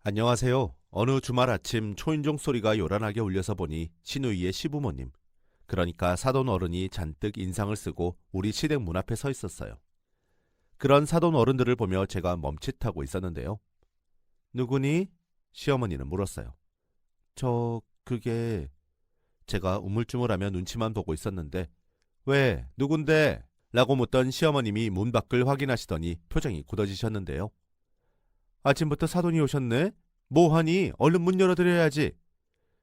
안녕하세요. 어느 주말 아침 초인종 소리가 요란하게 울려서 보니 시누이의 시부모님, 그러니까 사돈 어른이 잔뜩 인상을 쓰고 우리 시댁 문 앞에 서 있었어요. 그런 사돈 어른들을 보며 제가 멈칫하고 있었는데요. 누구니? 시어머니는 물었어요. 그게... 제가 우물쭈물하며 눈치만 보고 있었는데 왜? 누군데? 라고 묻던 시어머님이 문 밖을 확인하시더니 표정이 굳어지셨는데요. 아침부터 사돈이 오셨네? 뭐하니? 얼른 문 열어드려야지.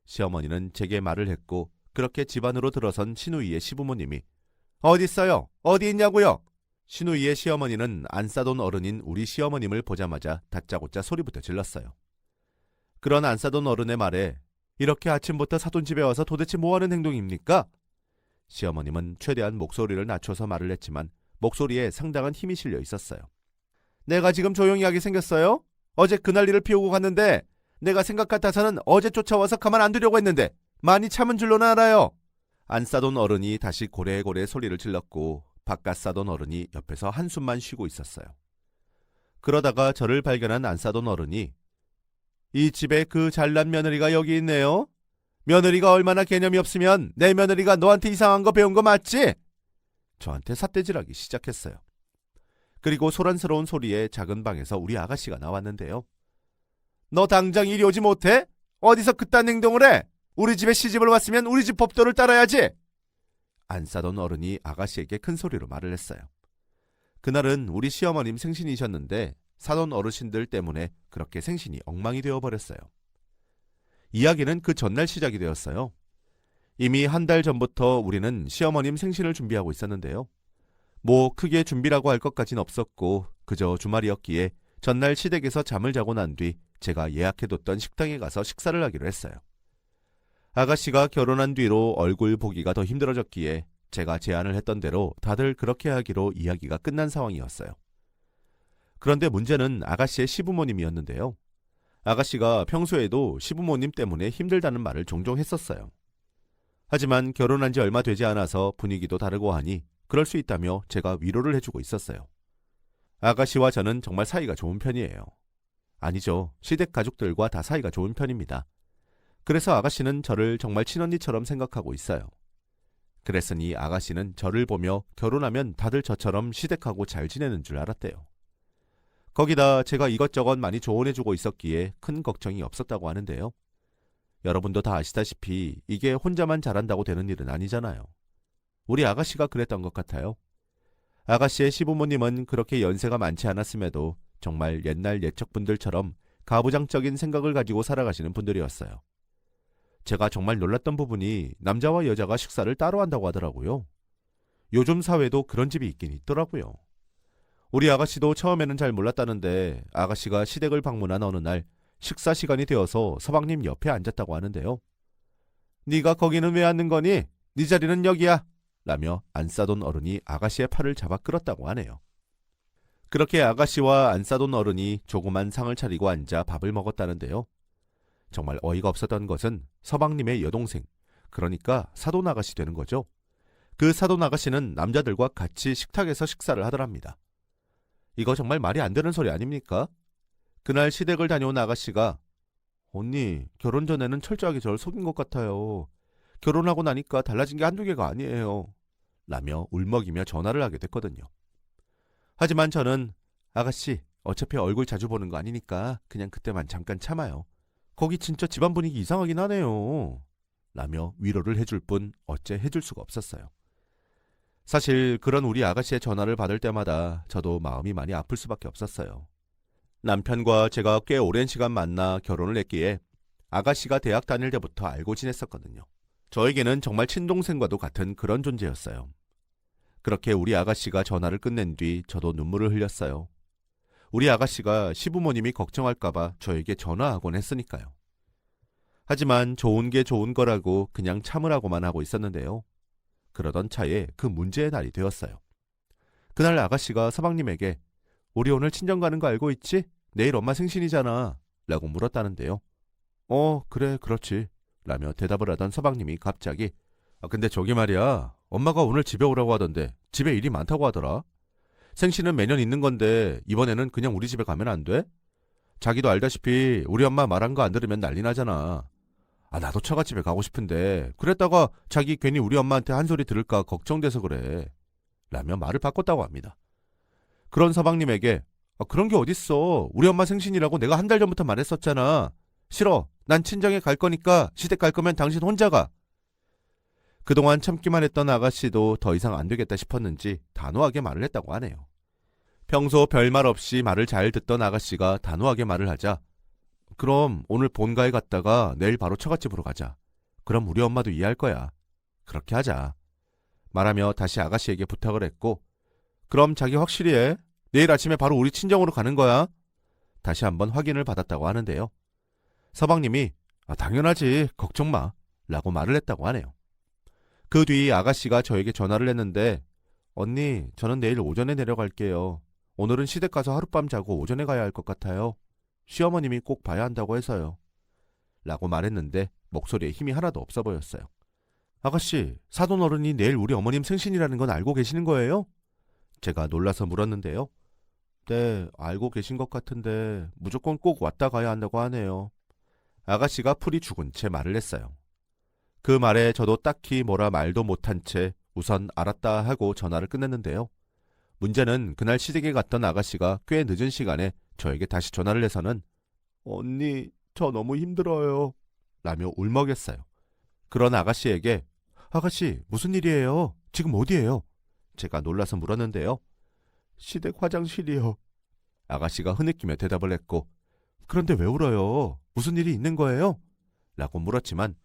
시어머니는 제게 말을 했고 그렇게 집 안으로 들어선 시누이의 시부모님이 어디 있어요? 어디 있냐고요? 시누이의 시어머니는 안 싸돈 어른인 우리 시어머님을 보자마자 다짜고짜 소리부터 질렀어요. 그런 안 싸돈 어른의 말에 이렇게 아침부터 사돈 집에 와서 도대체 뭐하는 행동입니까? 시어머님은 최대한 목소리를 낮춰서 말을 했지만 목소리에 상당한 힘이 실려 있었어요. 내가 지금 조용히 하게 생겼어요? 어제 그날 일을 피우고 갔는데 내가 생각 같아서는 어제 쫓아와서 가만 안 두려고 했는데 많이 참은 줄로는 알아요. 안 싸돈 어른이 다시 고래고래 소리를 질렀고 바깥 싸돈 어른이 옆에서 한숨만 쉬고 있었어요. 그러다가 저를 발견한 안 싸돈 어른이 이 집에 그 잘난 며느리가 여기 있네요. 며느리가 얼마나 개념이 없으면 내 며느리가 너한테 이상한 거 배운 거 맞지? 저한테 삿대질하기 시작했어요. 그리고 소란스러운 소리에 작은 방에서 우리 아가씨가 나왔는데요. 너 당장 이리 오지 못해? 어디서 그딴 행동을 해? 우리 집에 시집을 왔으면 우리 집 법도를 따라야지. 안 싸던 어른이 아가씨에게 큰 소리로 말을 했어요. 그날은 우리 시어머님 생신이셨는데 사돈 어르신들 때문에 그렇게 생신이 엉망이 되어버렸어요. 이야기는 그 전날 시작이 되었어요. 이미 한 달 전부터 우리는 시어머님 생신을 준비하고 있었는데요. 뭐 크게 준비라고 할 것까진 없었고 그저 주말이었기에 전날 시댁에서 잠을 자고 난 뒤 제가 예약해뒀던 식당에 가서 식사를 하기로 했어요. 아가씨가 결혼한 뒤로 얼굴 보기가 더 힘들어졌기에 제가 제안을 했던 대로 다들 그렇게 하기로 이야기가 끝난 상황이었어요. 그런데 문제는 아가씨의 시부모님이었는데요. 아가씨가 평소에도 시부모님 때문에 힘들다는 말을 종종 했었어요. 하지만 결혼한 지 얼마 되지 않아서 분위기도 다르고 하니 그럴 수 있다며 제가 위로를 해주고 있었어요. 아가씨와 저는 정말 사이가 좋은 편이에요. 아니죠. 시댁 가족들과 다 사이가 좋은 편입니다. 그래서 아가씨는 저를 정말 친언니처럼 생각하고 있어요. 그랬으니 아가씨는 저를 보며 결혼하면 다들 저처럼 시댁하고 잘 지내는 줄 알았대요. 거기다 제가 이것저것 많이 조언해주고 있었기에 큰 걱정이 없었다고 하는데요. 여러분도 다 아시다시피 이게 혼자만 잘한다고 되는 일은 아니잖아요. 우리 아가씨가 그랬던 것 같아요. 아가씨의 시부모님은 그렇게 연세가 많지 않았음에도 정말 옛날 예척분들처럼 가부장적인 생각을 가지고 살아가시는 분들이었어요. 제가 정말 놀랐던 부분이 남자와 여자가 식사를 따로 한다고 하더라고요. 요즘 사회도 그런 집이 있긴 있더라고요. 우리 아가씨도 처음에는 잘 몰랐다는데 아가씨가 시댁을 방문한 어느 날 식사 시간이 되어서 서방님 옆에 앉았다고 하는데요. 네가 거기는 왜 앉는 거니? 네 자리는 여기야. 라며 안 싸돈 어른이 아가씨의 팔을 잡아 끌었다고 하네요. 그렇게 아가씨와 안 싸돈 어른이 조그만 상을 차리고 앉아 밥을 먹었다는데요. 정말 어이가 없었던 것은 서방님의 여동생, 그러니까 사돈 아가씨 되는 거죠. 그 사돈 아가씨는 남자들과 같이 식탁에서 식사를 하더랍니다. 이거 정말 말이 안 되는 소리 아닙니까? 그날 시댁을 다녀온 아가씨가 언니, 결혼 전에는 철저하게 저를 속인 것 같아요. 결혼하고 나니까 달라진 게 한두 개가 아니에요. 라며 울먹이며 전화를 하게 됐거든요. 하지만 저는 아가씨, 어차피 얼굴 자주 보는 거 아니니까 그냥 그때만 잠깐 참아요. 거기 진짜 집안 분위기 이상하긴 하네요. 라며 위로를 해줄 뿐 어째 해줄 수가 없었어요. 사실 그런 우리 아가씨의 전화를 받을 때마다 저도 마음이 많이 아플 수밖에 없었어요. 남편과 제가 꽤 오랜 시간 만나 결혼을 했기에 아가씨가 대학 다닐 때부터 알고 지냈었거든요. 저에게는 정말 친동생과도 같은 그런 존재였어요. 그렇게 우리 아가씨가 전화를 끝낸 뒤 저도 눈물을 흘렸어요. 우리 아가씨가 시부모님이 걱정할까봐 저에게 전화하곤 했으니까요. 하지만 좋은 게 좋은 거라고 그냥 참으라고만 하고 있었는데요. 그러던 차에 그 문제의 날이 되었어요. 그날 아가씨가 서방님에게 우리 오늘 친정 가는 거 알고 있지? 내일 엄마 생신이잖아. 라고 물었다는데요. 그래, 그렇지. 라며 대답을 하던 서방님이 갑자기 근데 저기 말이야. 엄마가 오늘 집에 오라고 하던데 집에 일이 많다고 하더라. 생신은 매년 있는 건데 이번에는 그냥 우리 집에 가면 안 돼? 자기도 알다시피 우리 엄마 말한 거 안 들으면 난리 나잖아. 아, 나도 처갓집에 가고 싶은데 그랬다가 자기 괜히 우리 엄마한테 한 소리 들을까 걱정돼서 그래. 라며 말을 바꿨다고 합니다. 그런 서방님에게 그런 게 어딨어. 우리 엄마 생신이라고 내가 한 달 전부터 말했었잖아. 싫어. 난 친정에 갈 거니까 시댁 갈 거면 당신 혼자 가. 그동안 참기만 했던 아가씨도 더 이상 안 되겠다 싶었는지 단호하게 말을 했다고 하네요. 평소 별말 없이 말을 잘 듣던 아가씨가 단호하게 말을 하자 그럼 오늘 본가에 갔다가 내일 바로 처갓집으로 가자. 그럼 우리 엄마도 이해할 거야. 그렇게 하자. 말하며 다시 아가씨에게 부탁을 했고 그럼 자기 확실히 해. 내일 아침에 바로 우리 친정으로 가는 거야. 다시 한번 확인을 받았다고 하는데요. 서방님이 당연하지. 걱정 마. 라고 말을 했다고 하네요. 그 뒤 아가씨가 저에게 전화를 했는데 언니, 저는 내일 오전에 내려갈게요. 오늘은 시댁 가서 하룻밤 자고 오전에 가야 할 것 같아요. 시어머님이 꼭 봐야 한다고 해서요. 라고 말했는데 목소리에 힘이 하나도 없어 보였어요. 아가씨, 사돈 어른이 내일 우리 어머님 생신이라는 건 알고 계시는 거예요? 제가 놀라서 물었는데요. 네, 알고 계신 것 같은데 무조건 꼭 왔다 가야 한다고 하네요. 아가씨가 풀이 죽은 채 말을 했어요. 그 말에 저도 딱히 뭐라 말도 못한 채 우선 알았다 하고 전화를 끝냈는데요. 문제는 그날 시댁에 갔던 아가씨가 꽤 늦은 시간에 저에게 다시 전화를 해서는 언니, 저 너무 힘들어요. 라며 울먹였어요. 그런 아가씨에게 아가씨, 무슨 일이에요? 지금 어디예요? 제가 놀라서 물었는데요. 시댁 화장실이요. 아가씨가 흐느끼며 대답을 했고 그런데 왜 울어요? 무슨 일이 있는 거예요? 라고 물었지만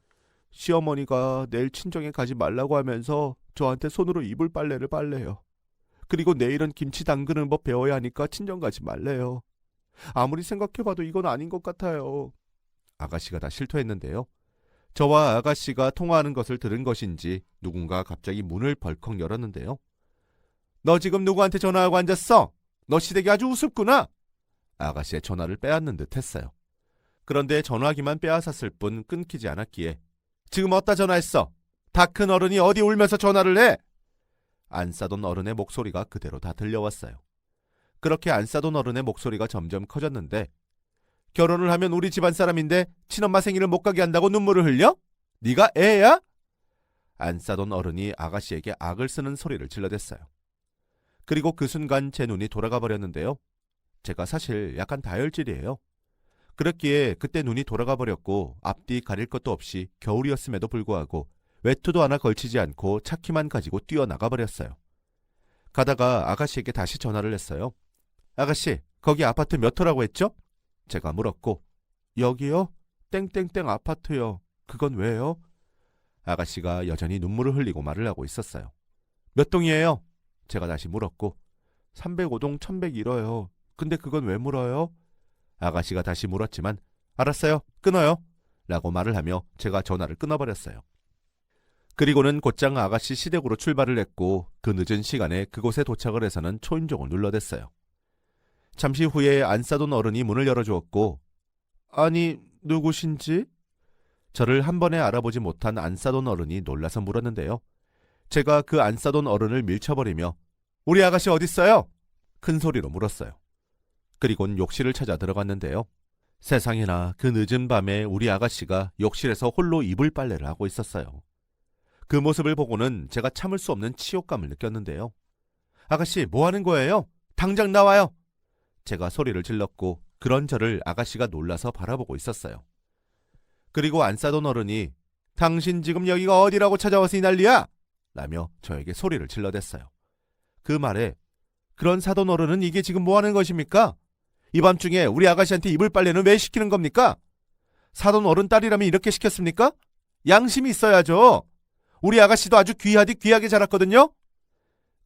시어머니가 내일 친정에 가지 말라고 하면서 저한테 손으로 이불 빨래를 빨래요. 그리고 내일은 김치 담그는 법 배워야 하니까 친정 가지 말래요. 아무리 생각해봐도 이건 아닌 것 같아요. 아가씨가 다 실토했는데요. 저와 아가씨가 통화하는 것을 들은 것인지 누군가 갑자기 문을 벌컥 열었는데요. 너 지금 누구한테 전화하고 앉았어? 너 시댁이 아주 우습구나. 아가씨의 전화를 빼앗는 듯 했어요. 그런데 전화기만 빼앗았을 뿐 끊기지 않았기에 지금 어디다 전화했어? 다 큰 어른이 어디 울면서 전화를 해? 안 싸던 어른의 목소리가 그대로 다 들려왔어요. 그렇게 안 싸던 어른의 목소리가 점점 커졌는데 결혼을 하면 우리 집안 사람인데 친엄마 생일을 못 가게 한다고 눈물을 흘려? 네가 애야? 안 싸던 어른이 아가씨에게 악을 쓰는 소리를 질러댔어요. 그리고 그 순간 제 눈이 돌아가 버렸는데요. 제가 사실 약간 다혈질이에요. 그랬기에 그때 눈이 돌아가 버렸고 앞뒤 가릴 것도 없이 겨울이었음에도 불구하고 외투도 하나 걸치지 않고 차키만 가지고 뛰어나가 버렸어요. 가다가 아가씨에게 다시 전화를 했어요. 아가씨, 거기 아파트 몇 호라고 했죠? 제가 물었고 여기요? 땡땡땡 아파트요. 그건 왜요? 아가씨가 여전히 눈물을 흘리고 말을 하고 있었어요. 몇 동이에요? 제가 다시 물었고 305동 1101호요. 근데 그건 왜 물어요? 아가씨가 다시 물었지만 알았어요. 끊어요. 라고 말을 하며 제가 전화를 끊어버렸어요. 그리고는 곧장 아가씨 시댁으로 출발을 했고 그 늦은 시간에 그곳에 도착을 해서는 초인종을 눌러댔어요. 잠시 후에 안 싸던 어른이 문을 열어주었고 아니, 누구신지? 저를 한 번에 알아보지 못한 안 싸던 어른이 놀라서 물었는데요. 제가 그 안 싸던 어른을 밀쳐버리며 우리 아가씨 어딨어요? 큰 소리로 물었어요. 그리곤 욕실을 찾아 들어갔는데요. 세상에나 그 늦은 밤에 우리 아가씨가 욕실에서 홀로 이불 빨래를 하고 있었어요. 그 모습을 보고는 제가 참을 수 없는 치욕감을 느꼈는데요. 아가씨, 뭐 하는 거예요? 당장 나와요! 제가 소리를 질렀고 그런 저를 아가씨가 놀라서 바라보고 있었어요. 그리고 안 싸던 어른이 당신 지금 여기가 어디라고 찾아와서 이 난리야? 라며 저에게 소리를 질러댔어요. 그 말에 그런 사돈 어른은 이게 지금 뭐 하는 것입니까? 이 밤중에 우리 아가씨한테 이불 빨래는 왜 시키는 겁니까? 사돈 어른 딸이라면 이렇게 시켰습니까? 양심이 있어야죠. 우리 아가씨도 아주 귀하디 귀하게 자랐거든요.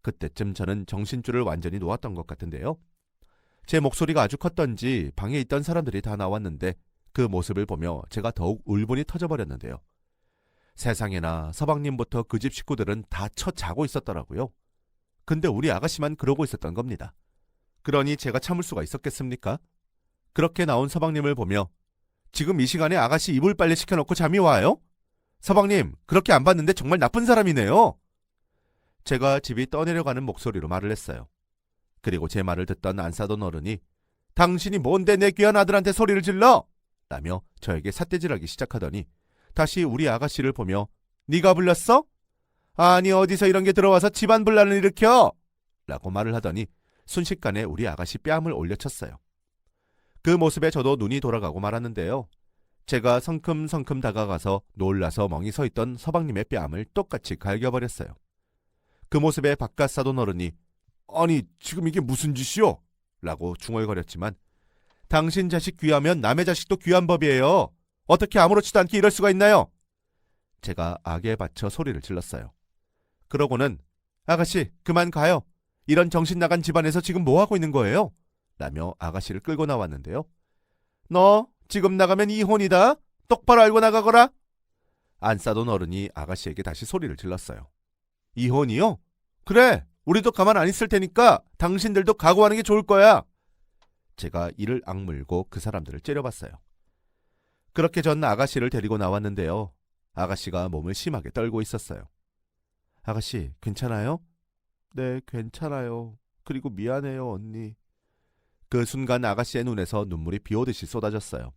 그때쯤 저는 정신줄을 완전히 놓았던 것 같은데요. 제 목소리가 아주 컸던지 방에 있던 사람들이 다 나왔는데 그 모습을 보며 제가 더욱 울분이 터져버렸는데요. 세상에나 서방님부터 그 집 식구들은 다 쳐 자고 있었더라고요. 근데 우리 아가씨만 그러고 있었던 겁니다. 그러니 제가 참을 수가 있었겠습니까? 그렇게 나온 서방님을 보며 지금 이 시간에 아가씨 이불 빨래 시켜놓고 잠이 와요? 서방님, 그렇게 안 봤는데 정말 나쁜 사람이네요. 제가 집이 떠내려가는 목소리로 말을 했어요. 그리고 제 말을 듣던 안 싸던 어른이 당신이 뭔데 내 귀한 아들한테 소리를 질러? 라며 저에게 삿대질하기 시작하더니 다시 우리 아가씨를 보며 네가 불렀어? 아니 어디서 이런 게 들어와서 집안 분란을 일으켜? 라고 말을 하더니 순식간에 우리 아가씨 뺨을 올려쳤어요. 그 모습에 저도 눈이 돌아가고 말았는데요. 제가 성큼성큼 다가가서 놀라서 멍이 서 있던 서방님의 뺨을 똑같이 갈겨버렸어요. 그 모습에 바깥 사돈 어른이 아니 지금 이게 무슨 짓이오? 라고 중얼거렸지만 당신 자식 귀하면 남의 자식도 귀한 법이에요. 어떻게 아무렇지도 않게 이럴 수가 있나요? 제가 악에 받쳐 소리를 질렀어요. 그러고는 아가씨 그만 가요. 이런 정신 나간 집안에서 지금 뭐하고 있는 거예요? 라며 아가씨를 끌고 나왔는데요. 너 지금 나가면 이혼이다. 똑바로 알고 나가거라. 안 싸던 어른이 아가씨에게 다시 소리를 질렀어요. 이혼이요? 그래, 우리도 가만 안 있을 테니까 당신들도 각오하는 게 좋을 거야. 제가 이를 악물고 그 사람들을 째려봤어요. 그렇게 전 아가씨를 데리고 나왔는데요. 아가씨가 몸을 심하게 떨고 있었어요. 아가씨, 괜찮아요? 네, 괜찮아요. 그리고 미안해요, 언니. 그 순간 아가씨의 눈에서 눈물이 비오듯이 쏟아졌어요.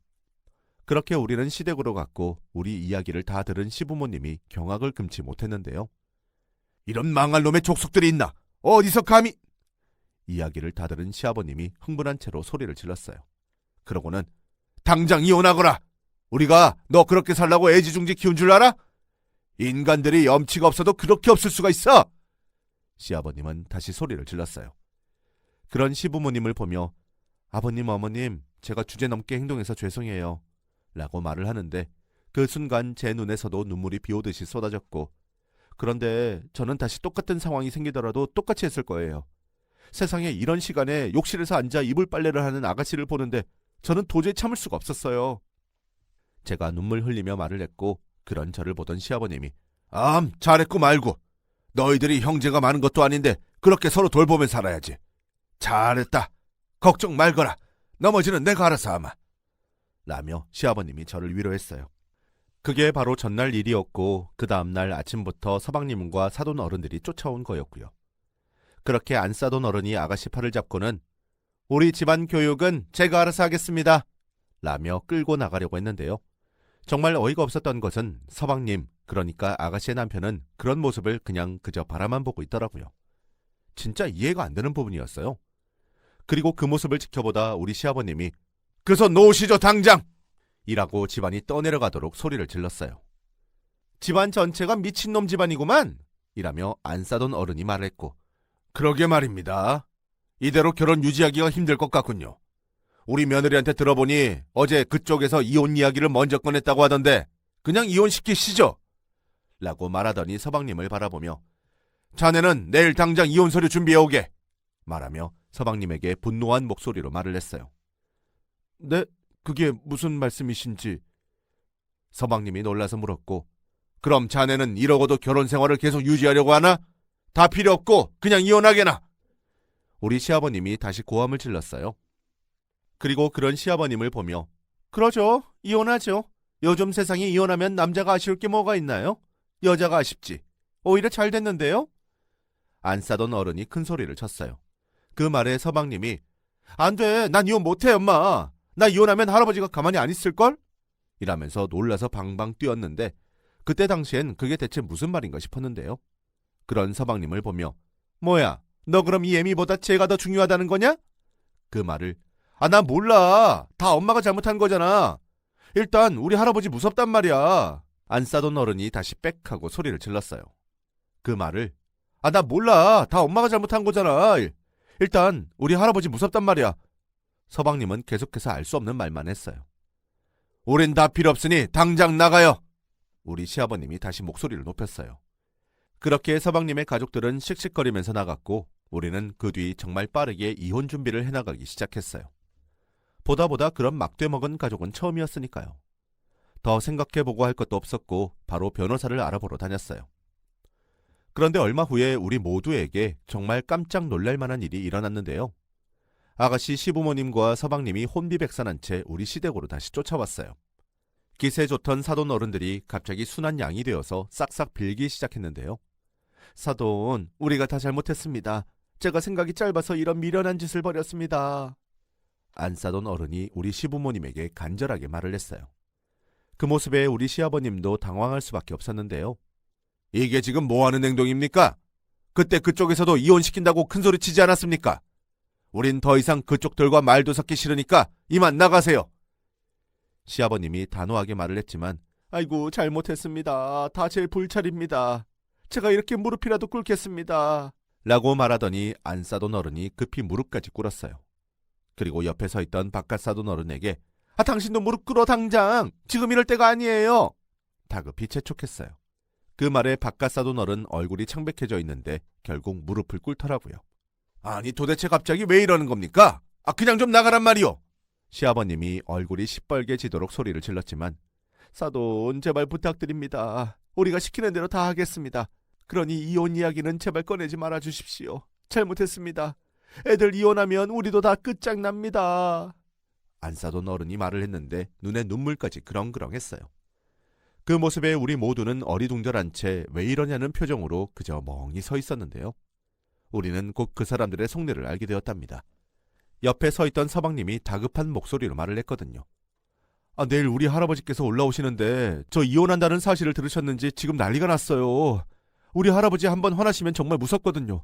그렇게 우리는 시댁으로 갔고 우리 이야기를 다 들은 시부모님이 경악을 금치 못했는데요. 이런 망할 놈의 족속들이 있나? 어디서 감히? 이야기를 다 들은 시아버님이 흥분한 채로 소리를 질렀어요. 그러고는 당장 이혼하거라. 우리가 너 그렇게 살라고 애지중지 키운 줄 알아? 인간들이 염치가 없어도 그렇게 없을 수가 있어. 시아버님은 다시 소리를 질렀어요. 그런 시부모님을 보며 아버님 어머님 제가 주제넘게 행동해서 죄송해요 라고 말을 하는데 그 순간 제 눈에서도 눈물이 비오듯이 쏟아졌고 그런데 저는 다시 똑같은 상황이 생기더라도 똑같이 했을 거예요. 세상에 이런 시간에 욕실에서 앉아 이불 빨래를 하는 아가씨를 보는데 저는 도저히 참을 수가 없었어요. 제가 눈물 흘리며 말을 했고 그런 저를 보던 시아버님이 잘했고 말고 너희들이 형제가 많은 것도 아닌데 그렇게 서로 돌보며 살아야지. 잘했다. 걱정 말거라. 나머지는 내가 알아서 하마. 라며 시아버님이 저를 위로했어요. 그게 바로 전날 일이었고 그 다음날 아침부터 서방님과 사돈 어른들이 쫓아온 거였고요. 그렇게 안 싸돈 어른이 아가씨 팔을 잡고는 우리 집안 교육은 제가 알아서 하겠습니다. 라며 끌고 나가려고 했는데요. 정말 어이가 없었던 것은 서방님, 그러니까 아가씨의 남편은 그런 모습을 그저 바라만 보고 있더라고요. 진짜 이해가 안 되는 부분이었어요. 그리고 그 모습을 지켜보다 우리 시아버님이 그 손 놓으시죠 당장! 이라고 집안이 떠내려가도록 소리를 질렀어요. 집안 전체가 미친놈 집안이구만! 이라며 안 싸던 어른이 말했고 그러게 말입니다. 이대로 결혼 유지하기가 힘들 것 같군요. 우리 며느리한테 들어보니 어제 그쪽에서 이혼 이야기를 먼저 꺼냈다고 하던데 그냥 이혼시키시죠. 라고 말하더니 서방님을 바라보며 자네는 내일 당장 이혼 서류 준비해오게 말하며 서방님에게 분노한 목소리로 말을 했어요. 네? 그게 무슨 말씀이신지? 서방님이 놀라서 물었고 그럼 자네는 이러고도 결혼 생활을 계속 유지하려고 하나? 다 필요 없고 그냥 이혼하게나. 우리 시아버님이 다시 고함을 질렀어요. 그리고 그런 시아버님을 보며 그러죠. 이혼하죠. 요즘 세상에 이혼하면 남자가 아쉬울 게 뭐가 있나요? 여자가 아쉽지. 오히려 잘 됐는데요? 안 싸던 어른이 큰 소리를 쳤어요. 그 말에 서방님이 안 돼. 난 이혼 못해 엄마. 나 이혼하면 할아버지가 가만히 안 있을걸? 이라면서 놀라서 방방 뛰었는데 그때 당시엔 그게 대체 무슨 말인가 싶었는데요. 그런 서방님을 보며 뭐야 너 그럼 이 애미보다 쟤가 더 중요하다는 거냐? 그 말을 나 몰라. 다 엄마가 잘못한 거잖아. 일단 우리 할아버지 무섭단 말이야. 안 싸던 어른이 다시 빽 하고 소리를 질렀어요. 그 말을 나 몰라. 다 엄마가 잘못한 거잖아. 일단 우리 할아버지 무섭단 말이야. 서방님은 계속해서 알 수 없는 말만 했어요. 우린 다 필요 없으니 당장 나가요. 우리 시아버님이 다시 목소리를 높였어요. 그렇게 서방님의 가족들은 씩씩거리면서 나갔고 우리는 그 뒤 정말 빠르게 이혼 준비를 해나가기 시작했어요. 보다 그런 막대 먹은 가족은 처음이었으니까요. 더 생각해보고 할 것도 없었고 바로 변호사를 알아보러 다녔어요. 그런데 얼마 후에 우리 모두에게 정말 깜짝 놀랄 만한 일이 일어났는데요. 아가씨 시부모님과 서방님이 혼비백산한 채 우리 시댁으로 다시 쫓아왔어요. 기세 좋던 사돈 어른들이 갑자기 순한 양이 되어서 싹싹 빌기 시작했는데요. 사돈, 우리가 다 잘못했습니다. 제가 생각이 짧아서 이런 미련한 짓을 벌였습니다. 안 싸던 어른이 우리 시부모님에게 간절하게 말을 했어요. 그 모습에 우리 시아버님도 당황할 수밖에 없었는데요. 이게 지금 뭐 하는 행동입니까? 그때 그쪽에서도 이혼시킨다고 큰소리치지 않았습니까? 우린 더 이상 그쪽들과 말도 섞기 싫으니까 이만 나가세요. 시아버님이 단호하게 말을 했지만 아이고 잘못했습니다. 다 제 불찰입니다. 제가 이렇게 무릎이라도 꿇겠습니다. 라고 말하더니 안 싸던 어른이 급히 무릎까지 꿇었어요. 그리고 옆에 서 있던 바깥 싸던 어른에게 당신도 무릎 꿇어 당장. 지금 이럴 때가 아니에요. 다급히 재촉했어요. 그 말에 바깥 싸던 어른 얼굴이 창백해져 있는데 결국 무릎을 꿇더라고요. 아니 도대체 갑자기 왜 이러는 겁니까? 그냥 좀 나가란 말이오. 시아버님이 얼굴이 시뻘개지도록 소리를 질렀지만 사돈 제발 부탁드립니다. 우리가 시키는 대로 다 하겠습니다. 그러니 이혼 이야기는 제발 꺼내지 말아 주십시오. 잘못했습니다. 애들 이혼하면 우리도 다 끝장납니다. 안 싸던 어른이 말을 했는데 눈에 눈물까지 그렁그렁했어요. 그 모습에 우리 모두는 어리둥절한 채 왜 이러냐는 표정으로 그저 멍히 서 있었는데요. 우리는 곧 그 사람들의 속내를 알게 되었답니다. 옆에 서 있던 서방님이 다급한 목소리로 말을 했거든요. 내일 우리 할아버지께서 올라오시는데 저 이혼한다는 사실을 들으셨는지 지금 난리가 났어요. 우리 할아버지 한번 화나시면 정말 무섭거든요.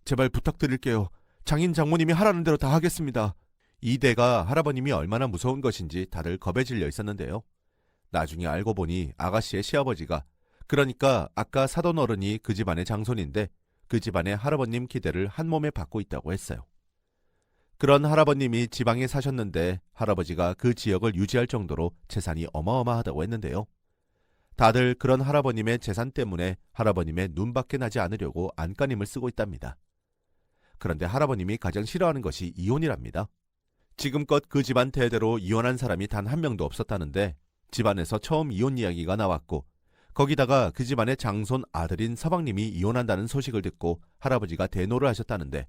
제발 부탁드릴게요. 장인 장모님이 하라는 대로 다 하겠습니다. 이 대가 할아버님이 얼마나 무서운 것인지 다들 겁에 질려 있었는데요. 나중에 알고 보니 아가씨의 시아버지가, 그러니까 아까 사돈 어른이 그 집안의 장손인데 그 집안의 할아버님 기대를 한 몸에 받고 있다고 했어요. 그런 할아버님이 지방에 사셨는데 할아버지가 그 지역을 유지할 정도로 재산이 어마어마하다고 했는데요. 다들 그런 할아버님의 재산 때문에 할아버님의 눈밖에 나지 않으려고 안간힘을 쓰고 있답니다. 그런데 할아버님이 가장 싫어하는 것이 이혼이랍니다. 지금껏 그 집안 대대로 이혼한 사람이 단 한 명도 없었다는데 집안에서 처음 이혼 이야기가 나왔고 거기다가 그 집안의 장손 아들인 서방님이 이혼한다는 소식을 듣고 할아버지가 대노를 하셨다는데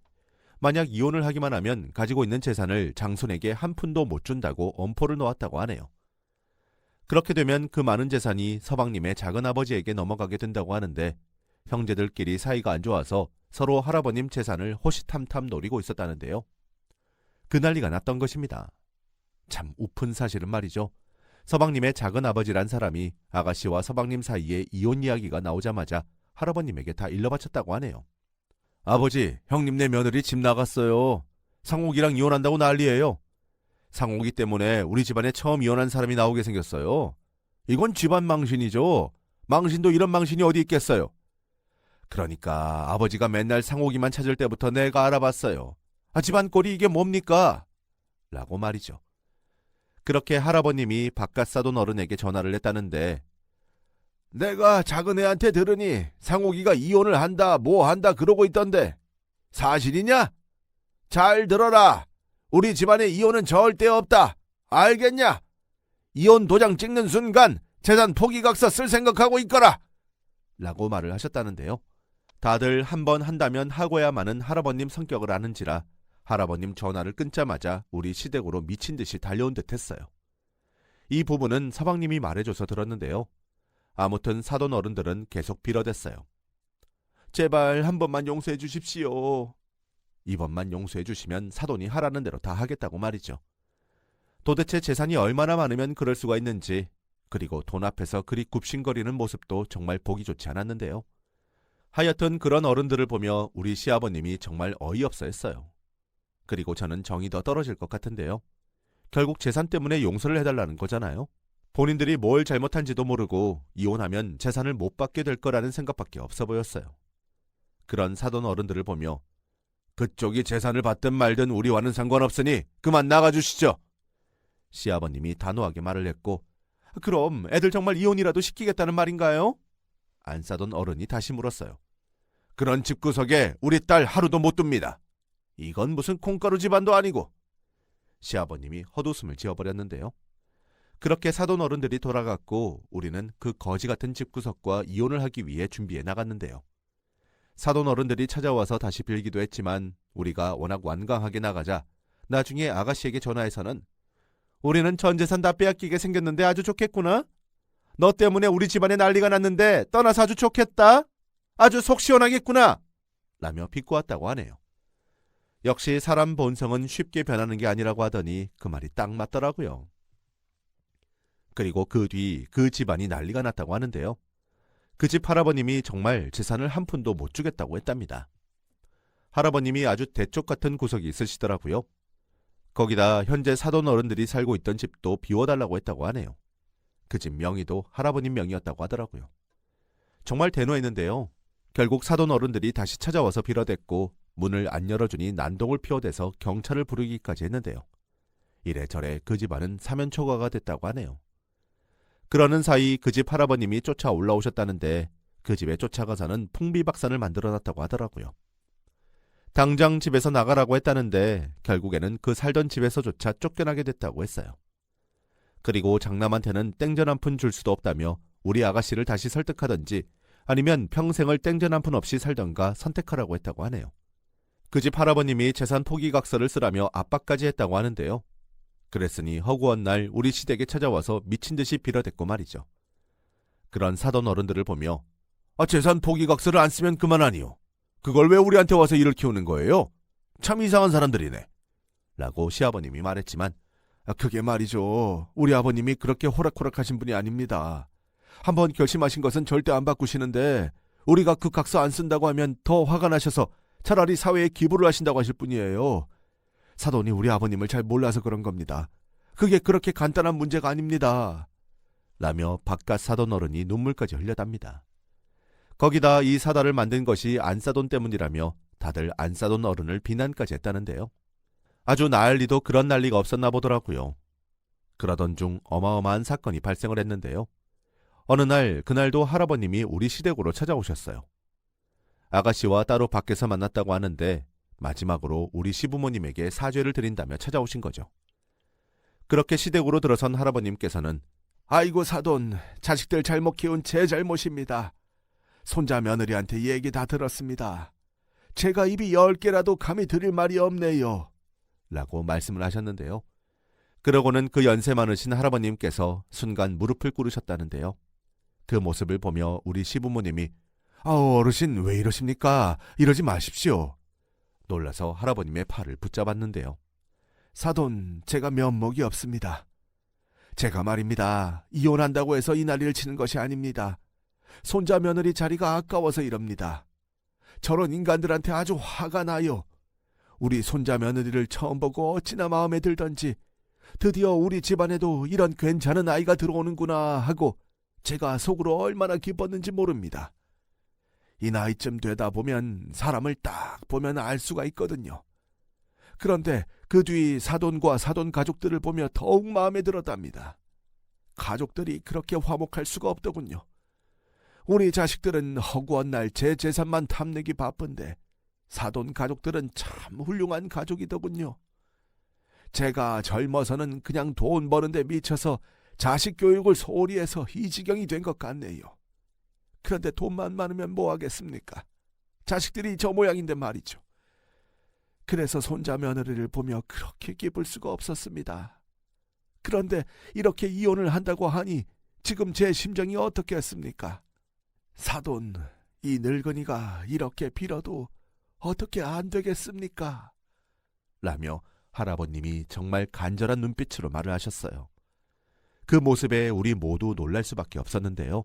만약 이혼을 하기만 하면 가지고 있는 재산을 장손에게 한 푼도 못 준다고 엄포를 놓았다고 하네요. 그렇게 되면 그 많은 재산이 서방님의 작은아버지에게 넘어가게 된다고 하는데 형제들끼리 사이가 안 좋아서 서로 할아버님 재산을 호시탐탐 노리고 있었다는데요. 그 난리가 났던 것입니다. 참 우픈 사실은 말이죠. 서방님의 작은아버지란 사람이 아가씨와 서방님 사이에 이혼 이야기가 나오자마자 할아버님에게 다 일러바쳤다고 하네요. 아버지, 형님네 며느리 집 나갔어요. 상옥이랑 이혼한다고 난리예요. 상옥이 때문에 우리 집안에 처음 이혼한 사람이 나오게 생겼어요. 이건 집안 망신이죠. 망신도 이런 망신이 어디 있겠어요. 그러니까 아버지가 맨날 상옥이만 찾을 때부터 내가 알아봤어요. 집안 꼴이 이게 뭡니까? 라고 말이죠. 그렇게 할아버님이 바깥 사돈 어른에게 전화를 했다는데 내가 작은애한테 들으니 상옥이가 이혼을 한다 뭐 한다 그러고 있던데 사실이냐? 잘 들어라. 우리 집안에 이혼은 절대 없다. 알겠냐? 이혼 도장 찍는 순간 재산 포기각서 쓸 생각하고 있거라. 라고 말을 하셨다는데요. 다들 한 번 한다면 하고야마는 할아버님 성격을 아는지라 할아버님 전화를 끊자마자 우리 시댁으로 미친 듯이 달려온 듯 했어요. 이 부분은 서방님이 말해줘서 들었는데요. 아무튼 사돈 어른들은 계속 빌어댔어요. 제발 한 번만 용서해 주십시오. 이번만 용서해 주시면 사돈이 하라는 대로 다 하겠다고 말이죠. 도대체 재산이 얼마나 많으면 그럴 수가 있는지, 그리고 돈 앞에서 그리 굽신거리는 모습도 정말 보기 좋지 않았는데요. 하여튼 그런 어른들을 보며 우리 시아버님이 정말 어이없어 했어요. 그리고 저는 정이 더 떨어질 것 같은데요. 결국 재산 때문에 용서를 해달라는 거잖아요. 본인들이 뭘 잘못한지도 모르고 이혼하면 재산을 못 받게 될 거라는 생각밖에 없어 보였어요. 그런 사돈 어른들을 보며 그쪽이 재산을 받든 말든 우리와는 상관없으니 그만 나가주시죠. 시아버님이 단호하게 말을 했고 그럼 애들 정말 이혼이라도 시키겠다는 말인가요? 안 싸던 어른이 다시 물었어요. 그런 집구석에 우리 딸 하루도 못 둡니다. 이건 무슨 콩가루 집안도 아니고. 시아버님이 헛웃음을 지어버렸는데요. 그렇게 사돈 어른들이 돌아갔고 우리는 그 거지 같은 집구석과 이혼을 하기 위해 준비해 나갔는데요. 사돈 어른들이 찾아와서 다시 빌기도 했지만 우리가 워낙 완강하게 나가자 나중에 아가씨에게 전화해서는 우리는 전 재산 다 빼앗기게 생겼는데 아주 좋겠구나. 너 때문에 우리 집안에 난리가 났는데 떠나서 아주 좋겠다. 아주 속 시원하겠구나. 라며 비꼬았다고 하네요. 역시 사람 본성은 쉽게 변하는 게 아니라고 하더니 그 말이 딱 맞더라고요. 그리고 그 뒤 그 집안이 난리가 났다고 하는데요. 그 집 할아버님이 정말 재산을 한 푼도 못 주겠다고 했답니다. 할아버님이 아주 대쪽 같은 구석이 있으시더라고요. 거기다 현재 사돈 어른들이 살고 있던 집도 비워달라고 했다고 하네요. 그 집 명의도 할아버님 명의였다고 하더라고요. 정말 대노했는데요. 결국 사돈 어른들이 다시 찾아와서 빌어댔고 문을 안 열어주니 난동을 피워대서 경찰을 부르기까지 했는데요. 이래저래 그 집안은 사면초가가 됐다고 하네요. 그러는 사이 그 집 할아버님이 쫓아 올라오셨다는데 그 집에 쫓아가서는 풍비박산을 만들어놨다고 하더라고요. 당장 집에서 나가라고 했다는데 결국에는 그 살던 집에서조차 쫓겨나게 됐다고 했어요. 그리고 장남한테는 땡전 한 푼 줄 수도 없다며 우리 아가씨를 다시 설득하든지 아니면 평생을 땡전 한 푼 없이 살던가 선택하라고 했다고 하네요. 그 집 할아버님이 재산 포기각서를 쓰라며 압박까지 했다고 하는데요. 그랬으니 허구한 날 우리 시댁에 찾아와서 미친 듯이 빌어댔고 말이죠. 그런 사돈 어른들을 보며 재산 포기각서를 안 쓰면 그만하니요. 그걸 왜 우리한테 와서 일을 키우는 거예요? 참 이상한 사람들이네. 라고 시아버님이 말했지만 그게 말이죠. 우리 아버님이 그렇게 호락호락하신 분이 아닙니다. 한번 결심하신 것은 절대 안 바꾸시는데 우리가 그 각서 안 쓴다고 하면 더 화가 나셔서 차라리 사회에 기부를 하신다고 하실 뿐이에요. 사돈이 우리 아버님을 잘 몰라서 그런 겁니다. 그게 그렇게 간단한 문제가 아닙니다. 라며 바깥 사돈 어른이 눈물까지 흘려답니다. 거기다 이 사달을 만든 것이 안사돈 때문이라며 다들 안사돈 어른을 비난까지 했다는데요. 아주 난리도 그런 난리가 없었나 보더라고요. 그러던 중 어마어마한 사건이 발생을 했는데요. 어느 날 그날도 할아버님이 우리 시댁으로 찾아오셨어요. 아가씨와 따로 밖에서 만났다고 하는데 마지막으로 우리 시부모님에게 사죄를 드린다며 찾아오신 거죠. 그렇게 시댁으로 들어선 할아버님께서는 아이고 사돈, 자식들 잘못 키운 제 잘못입니다. 손자 며느리한테 얘기 다 들었습니다. 제가 입이 10개라도 감히 드릴 말이 없네요. 라고 말씀을 하셨는데요. 그러고는 그 연세 많으신 할아버님께서 순간 무릎을 꿇으셨다는데요. 그 모습을 보며 우리 시부모님이 어르신 왜 이러십니까? 이러지 마십시오. 놀라서 할아버님의 팔을 붙잡았는데요. 사돈, 제가 면목이 없습니다. 제가 말입니다. 이혼한다고 해서 이 난리를 치는 것이 아닙니다. 손자 며느리 자리가 아까워서 이럽니다. 저런 인간들한테 아주 화가 나요. 우리 손자 며느리를 처음 보고 어찌나 마음에 들던지 드디어 우리 집안에도 이런 괜찮은 아이가 들어오는구나 하고 제가 속으로 얼마나 기뻤는지 모릅니다. 이 나이쯤 되다 보면 사람을 딱 보면 알 수가 있거든요. 그런데 그 뒤 사돈과 사돈 가족들을 보며 더욱 마음에 들었답니다. 가족들이 그렇게 화목할 수가 없더군요. 우리 자식들은 허구한 날 제 재산만 탐내기 바쁜데 사돈 가족들은 참 훌륭한 가족이더군요. 제가 젊어서는 그냥 돈 버는데 미쳐서 자식 교육을 소홀히 해서 이 지경이 된 것 같네요. 그런데 돈만 많으면 뭐 하겠습니까? 자식들이 저 모양인데 말이죠. 그래서 손자 며느리를 보며 그렇게 기쁠 수가 없었습니다. 그런데 이렇게 이혼을 한다고 하니 지금 제 심정이 어떻겠습니까? 사돈, 이 늙은이가 이렇게 빌어도 어떻게 안 되겠습니까? 라며 할아버님이 정말 간절한 눈빛으로 말을 하셨어요. 그 모습에 우리 모두 놀랄 수밖에 없었는데요.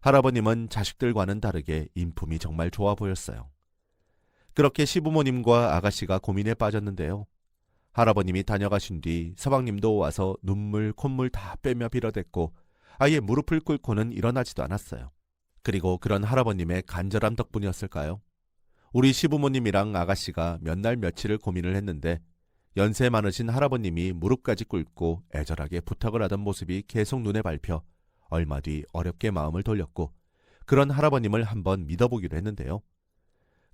할아버님은 자식들과는 다르게 인품이 정말 좋아 보였어요. 그렇게 시부모님과 아가씨가 고민에 빠졌는데요. 할아버님이 다녀가신 뒤 서방님도 와서 눈물, 콧물 다 빼며 빌어댔고 아예 무릎을 꿇고는 일어나지도 않았어요. 그리고 그런 할아버님의 간절함 덕분이었을까요? 우리 시부모님이랑 아가씨가 몇 날 며칠을 고민을 했는데 연세 많으신 할아버님이 무릎까지 꿇고 애절하게 부탁을 하던 모습이 계속 눈에 밟혀 얼마 뒤 어렵게 마음을 돌렸고 그런 할아버님을 한번 믿어보기로 했는데요.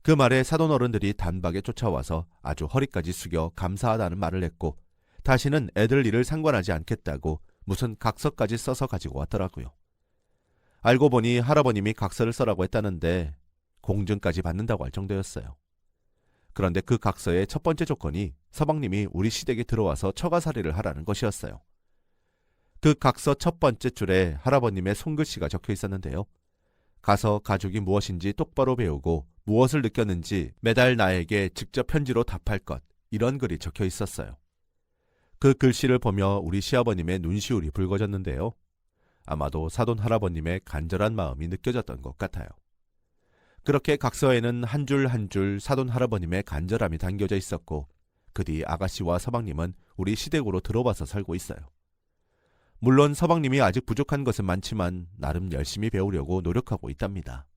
그 말에 사돈 어른들이 단박에 쫓아와서 아주 허리까지 숙여 감사하다는 말을 했고 다시는 애들 일을 상관하지 않겠다고 무슨 각서까지 써서 가지고 왔더라고요. 알고 보니 할아버님이 각서를 써라고 했다는데 공증까지 받는다고 할 정도였어요. 그런데 그 각서의 첫 번째 조건이 서방님이 우리 시댁에 들어와서 처가살이를 하라는 것이었어요. 그 각서 첫 번째 줄에 할아버님의 손글씨가 적혀 있었는데요. 가서 가족이 무엇인지 똑바로 배우고 무엇을 느꼈는지 매달 나에게 직접 편지로 답할 것, 이런 글이 적혀 있었어요. 그 글씨를 보며 우리 시아버님의 눈시울이 붉어졌는데요. 아마도 사돈 할아버님의 간절한 마음이 느껴졌던 것 같아요. 그렇게 각서에는 한 줄 한 줄 사돈 할아버님의 간절함이 담겨져 있었고, 그 뒤 아가씨와 서방님은 우리 시댁으로 들어와서 살고 있어요. 물론 서방님이 아직 부족한 것은 많지만 나름 열심히 배우려고 노력하고 있답니다.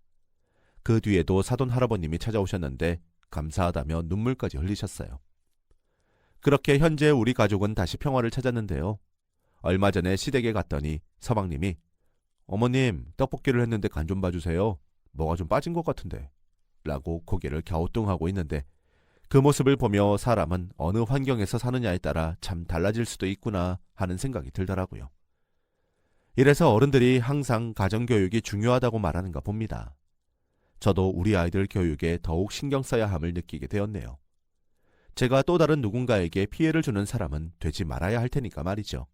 그 뒤에도 사돈 할아버님이 찾아오셨는데 감사하다며 눈물까지 흘리셨어요. 그렇게 현재 우리 가족은 다시 평화를 찾았는데요. 얼마 전에 시댁에 갔더니 서방님이 어머님, 떡볶이를 했는데 간 좀 봐주세요. 뭐가 좀 빠진 것 같은데 라고 고개를 갸우뚱하고 있는데, 그 모습을 보며 사람은 어느 환경에서 사느냐에 따라 참 달라질 수도 있구나 하는 생각이 들더라고요. 이래서 어른들이 항상 가정교육이 중요하다고 말하는가 봅니다. 저도 우리 아이들 교육에 더욱 신경 써야 함을 느끼게 되었네요. 제가 또 다른 누군가에게 피해를 주는 사람은 되지 말아야 할 테니까 말이죠.